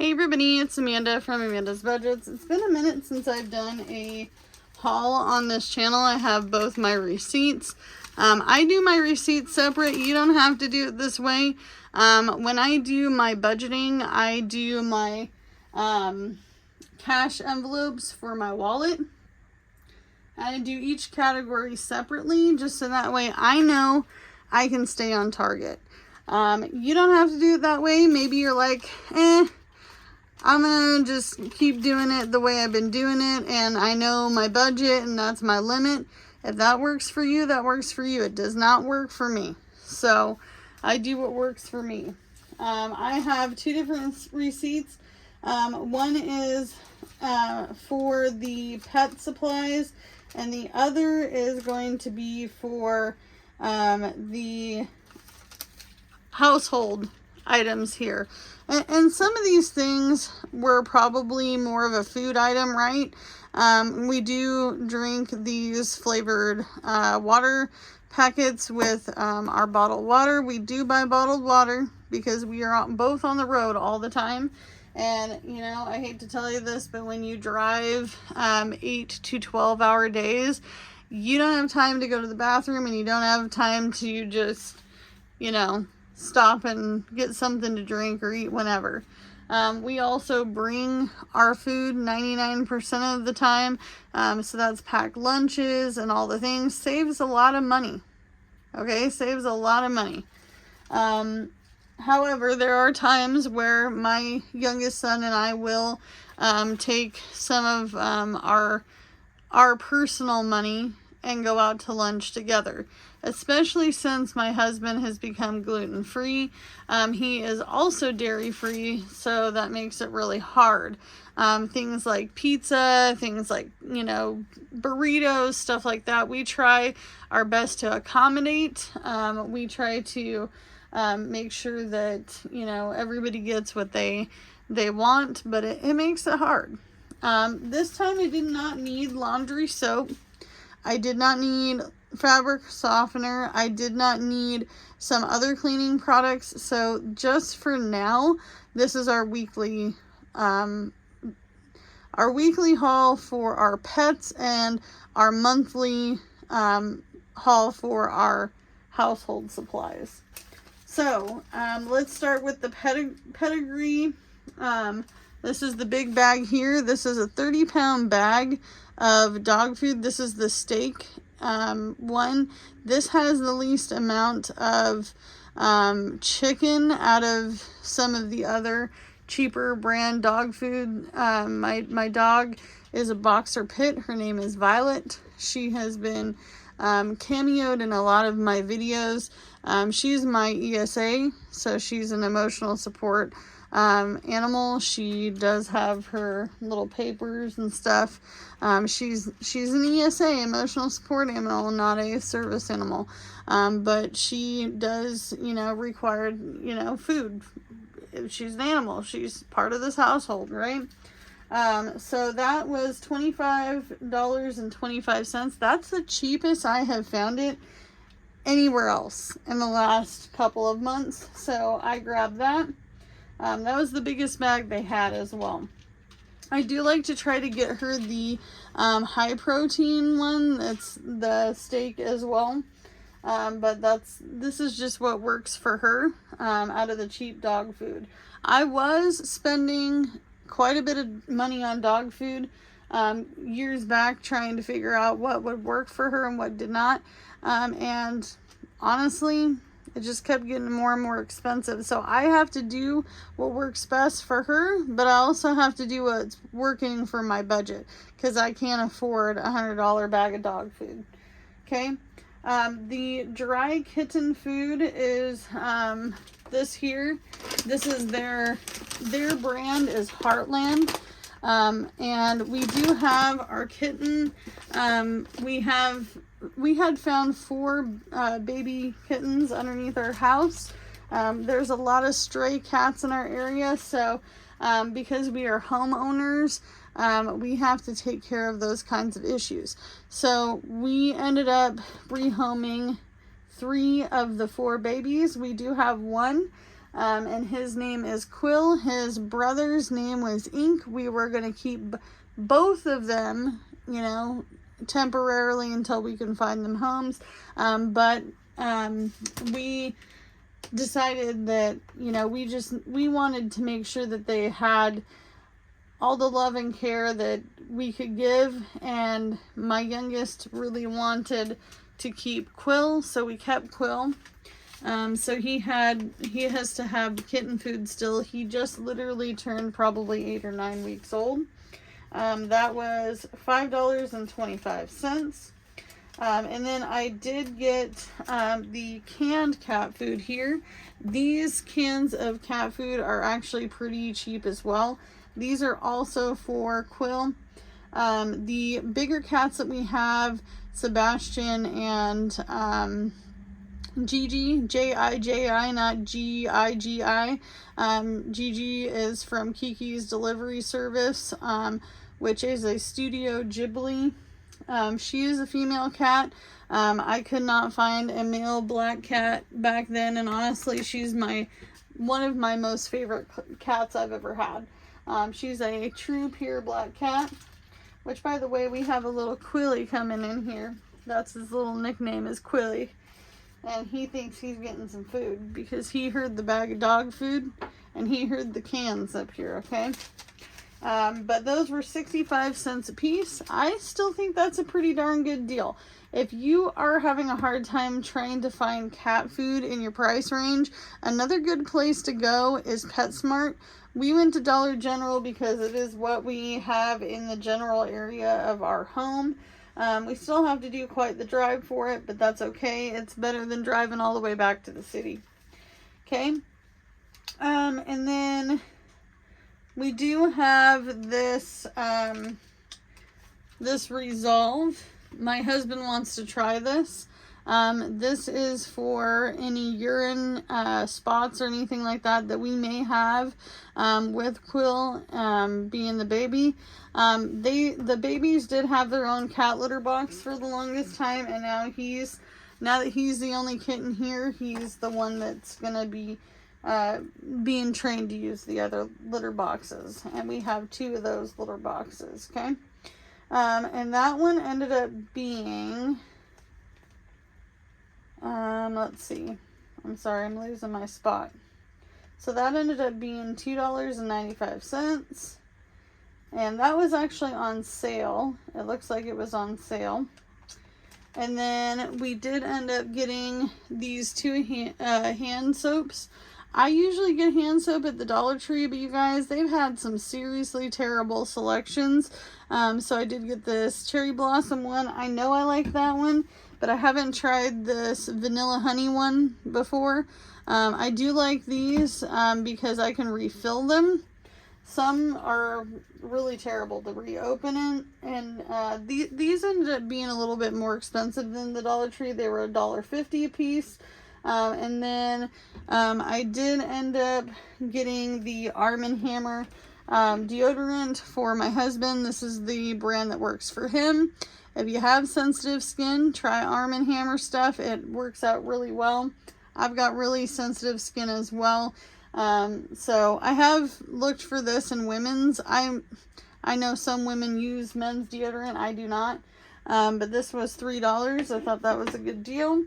Hey everybody, it's Amanda from Amanda's Budgets. It's been a minute since I've done a haul on this channel. I have both my receipts. I do my receipts separate. You don't have to do it this way. When I do my budgeting, I do my cash envelopes for my wallet. I do each category separately just so that way I know I can stay on target. You don't have to do it that way. Maybe you're like, I'm gonna just keep doing it the way I've been doing it, and I know my budget and that's my limit. If that works for you, that works for you. It does not work for me. So I do what works for me. I have two different receipts. One is for the pet supplies, and the other is going to be for the household items here. And some of these things were probably more of a food item, right? We do drink these flavored water packets with our bottled water. We do buy bottled water because we are both on the road all the time. And, you know, I hate to tell you this, but when you drive 8 to 12 hour days, you don't have time to go to the bathroom, and you don't have time to just, you know, stop and get something to drink or eat whenever. We also bring our food 99% of the time. So that's packed lunches and all the things. Saves a lot of money. Okay, saves a lot of money. However, there are times where my youngest son and I will take some of our personal money and go out to lunch together, especially since my husband has become gluten-free. He is also dairy-free, so that makes it really hard. Things like pizza, things like, you know, burritos, stuff like that, we try our best to accommodate. We try to make sure that, you know, everybody gets what they want, but it makes it hard. This time I did not need laundry soap. I did not need fabric softener. I did not need some other cleaning products. So just for now, this is our weekly haul for our pets and our monthly haul for our household supplies. So let's start with the pedigree. This is the big bag here. This is a 30-pound bag of dog food. This is the steak one. This has the least amount of chicken out of some of the other cheaper brand dog food. My dog is a boxer pit. Her name is Violet. She has been cameoed in a lot of my videos. She's my ESA, so she's an emotional support animal. She does have her little papers and stuff. She's an ESA, emotional support animal, not a service animal. But she does, you know, require, you know, food. She's an animal. She's part of this household, right? So that was $25.25. That's the cheapest I have found it anywhere else in the last couple of months. So I grabbed that. That was the biggest bag they had as well. I do like to try to get her the high protein one. That's the steak as well. But this is just what works for her out of the cheap dog food. I was spending quite a bit of money on dog food years back, trying to figure out what would work for her and what did not. And honestly, it just kept getting more and more expensive. So I have to do what works best for her, but I also have to do what's working for my budget, because I can't afford a $100 bag of dog food. Okay. The dry kitten food is this here. This is their brand is Heartland. And we do have our kitten. We had found 4 baby kittens underneath our house. There's a lot of stray cats in our area, so because we are homeowners, we have to take care of those kinds of issues. So we ended up rehoming 3 of the 4 babies. We do have one and his name is Quill. His brother's name was Ink. We were going to keep both of them, you know, temporarily until we can find them homes, but we decided that, you know, we wanted to make sure that they had all the love and care that we could give, and my youngest really wanted to keep Quill, so we kept Quill. So he has to have kitten food still. He just literally turned probably 8 or 9 weeks old. That was $5.25. And then I did get the canned cat food here. These cans of cat food are actually pretty cheap as well. These are also for Quill. The bigger cats that we have, Sebastian and Gigi, J-I-J-I, not G-I-G-I. Gigi is from Kiki's Delivery Service, which is a Studio Ghibli. She is a female cat. I could not find a male black cat back then, and honestly, she's one of my most favorite cats I've ever had. She's a true pure black cat, which, by the way, we have a little Quilly coming in here. That's his little nickname, is Quilly. And he thinks he's getting some food because he heard the bag of dog food and he heard the cans up here, okay? But those were 65 cents a piece. I still think that's a pretty darn good deal. If you are having a hard time trying to find cat food in your price range, another good place to go is PetSmart. We went to Dollar General because it is what we have in the general area of our home. We still have to do quite the drive for it, but that's okay. It's better than driving all the way back to the city. Okay. And then we do have this, this Resolve. My husband wants to try this. This is for any urine spots or anything like that we may have with Quill being the baby. The babies did have their own cat litter box for the longest time, and now that he's the only kitten here, he's the one that's gonna be being trained to use the other litter boxes, and we have 2 of those litter boxes. Okay, and that one ended up being let's see, I'm sorry, I'm losing my spot. So that ended up being $2.95, and that was actually on sale. It looks like it was on sale. And then we did end up getting these 2 hand soaps. I usually get hand soap at the Dollar Tree, but you guys, they've had some seriously terrible selections. So I did get this Cherry Blossom one. I know I like that one, but I haven't tried this Vanilla Honey one before. I do like these because I can refill them. Some are really terrible to reopen it, and these ended up being a little bit more expensive than the Dollar Tree. They were $1.50 a piece. And then I did end up getting the Arm & Hammer deodorant for my husband. This is the brand that works for him. If you have sensitive skin, try Arm & Hammer stuff. It works out really well. I've got really sensitive skin as well. So I have looked for this in women's. I know some women use men's deodorant. I do not. But this was $3. I thought that was a good deal.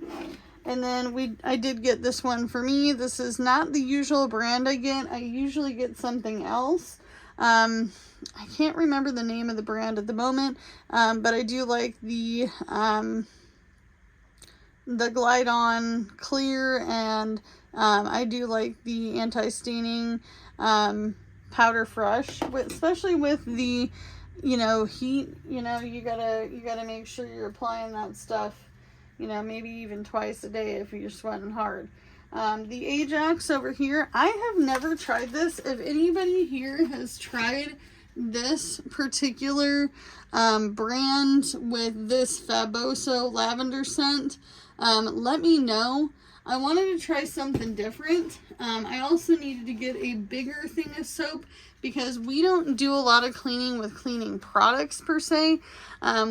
And then I did get this one for me. This is not the usual brand I get. I usually get something else. I can't remember the name of the brand at the moment, but I do like the Glide On Clear, and I do like the anti-staining Powder Fresh, especially with the, heat. You gotta make sure you're applying that stuff, maybe even twice a day if you're sweating hard. The Ajax over here, I have never tried this. If anybody here has tried this particular brand with this Fabuloso lavender scent, let me know. I wanted to try something different. I also needed to get a bigger thing of soap because we don't do a lot of cleaning with cleaning products per se.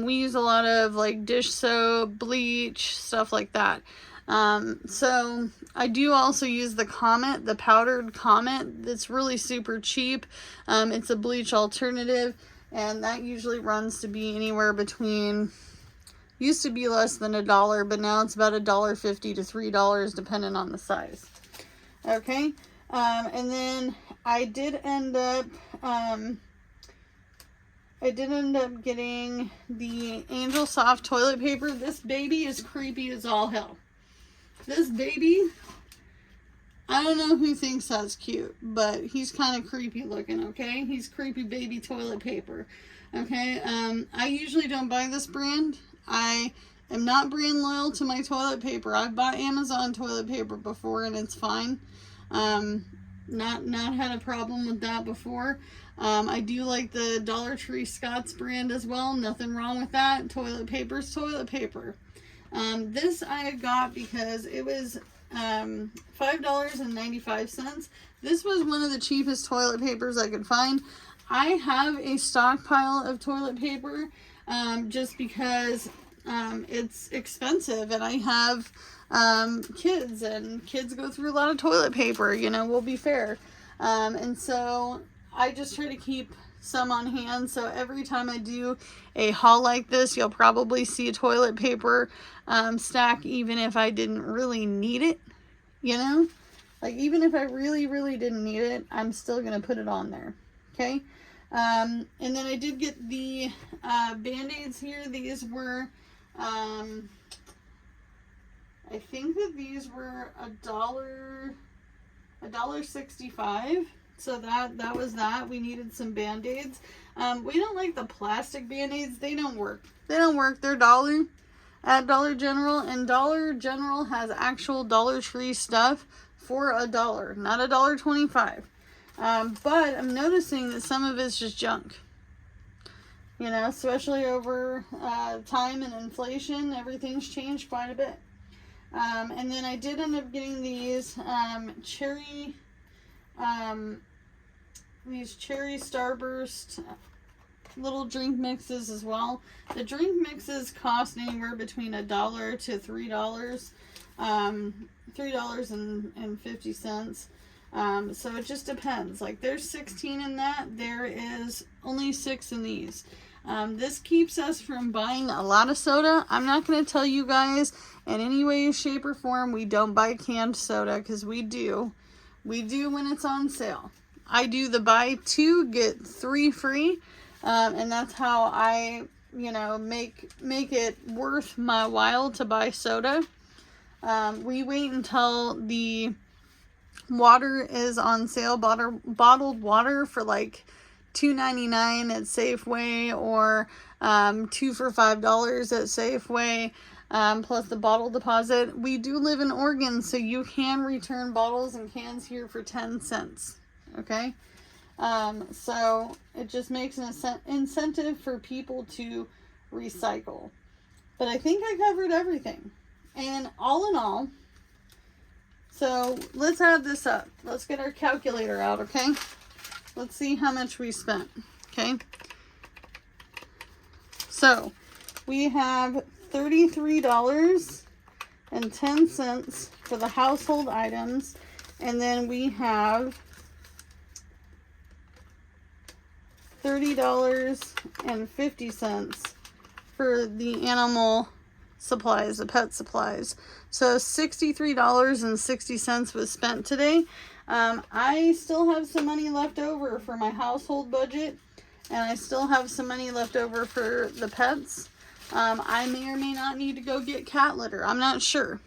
We use a lot of like dish soap, bleach, stuff like that. So I do also use the Comet, the powdered Comet. That's really super cheap. It's a bleach alternative, and that usually runs to be anywhere between, used to be less than $1, but now it's about $1.50 to $3 depending on the size. Okay, and then I did end up getting the Angel Soft toilet paper. This baby is creepy as all hell. This baby, I don't know who thinks that's cute, but he's kind of creepy looking, okay? He's creepy baby toilet paper, okay? I usually don't buy this brand. I am not brand loyal to my toilet paper. I've bought Amazon toilet paper before, and it's fine. Not had a problem with that before. I do like the Dollar Tree Scott's brand as well. Nothing wrong with that. Toilet paper's toilet paper. This I got because it was $5.95. This was one of the cheapest toilet papers I could find. I have a stockpile of toilet paper just because it's expensive, and I have kids, and kids go through a lot of toilet paper, you know, we'll be fair. And so I just try to keep some on hand, so every time I do a haul like this, you'll probably see a toilet paper stack, even if I didn't really need it, you know, like even if I really didn't need it, I'm still gonna put it on there. Okay. And then I did get the Band-Aids here. These were I think that these were $1.65. So that was that. We needed some Band-Aids. We don't like the plastic Band-Aids. They don't work. They're $1 at Dollar General, and Dollar General has actual Dollar Tree stuff for $1, not $1.25. But I'm noticing that some of it's just junk. You know, especially over time and inflation, everything's changed quite a bit. And then I did end up getting these cherry Starburst little drink mixes as well. The drink mixes cost anywhere between $1 to $3, $3.50. So it just depends. Like there's 16 in that. There is only 6 in these. This keeps us from buying a lot of soda. I'm not going to tell you guys in any way, shape, or form we don't buy canned soda, because we do. We do when it's on sale. I do the buy 2, get 3 free. And that's how I, you know, make it worth my while to buy soda. We wait until the water is on sale, bottled water for like $2.99 at Safeway, or 2 for $5 at Safeway, plus the bottle deposit. We do live in Oregon, so you can return bottles and cans here for 10 cents. Okay. So it just makes an incentive for people to recycle. But I think I covered everything. And all in all, so let's add this up. Let's get our calculator out, okay? Let's see how much we spent, okay? So we have $33.10 for the household items, and then we have $30.50 for the animal supplies, the pet supplies. So $63.60 was spent today. I still have some money left over for my household budget, and I still have some money left over for the pets. I may or may not need to go get cat litter. I'm not sure.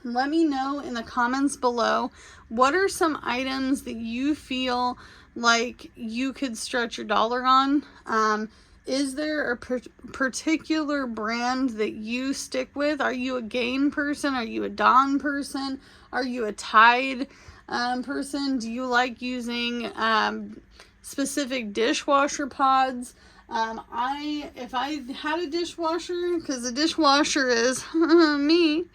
Let me know in the comments below, what are some items that you feel like you could stretch your dollar on? Is there a particular brand that you stick with? Are you a Gain person? Are you a Dawn person? Are you a Tide person? Do you like using specific dishwasher pods? If I had a dishwasher, because the dishwasher is me,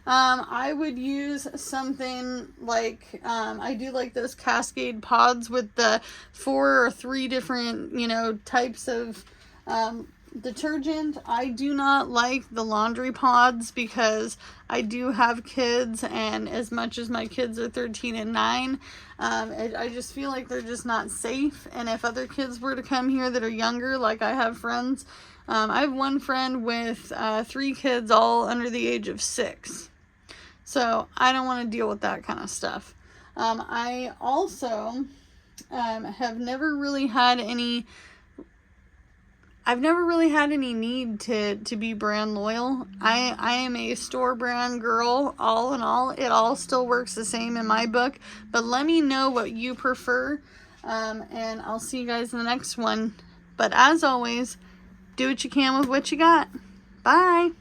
I would use something like, I do like those Cascade pods with the 4 or 3 different, you know, types of Detergent, I do not like the laundry pods because I do have kids, and as much as my kids are 13 and 9, I just feel like they're just not safe. And if other kids were to come here that are younger, like I have friends, I have one friend with 3 kids all under the age of 6. So I don't want to deal with that kind of stuff. I also have never really had any I've never really had any need to be brand loyal. I am a store brand girl, all in all. It all still works the same in my book. But let me know what you prefer. And I'll see you guys in the next one. But as always, do what you can with what you got. Bye.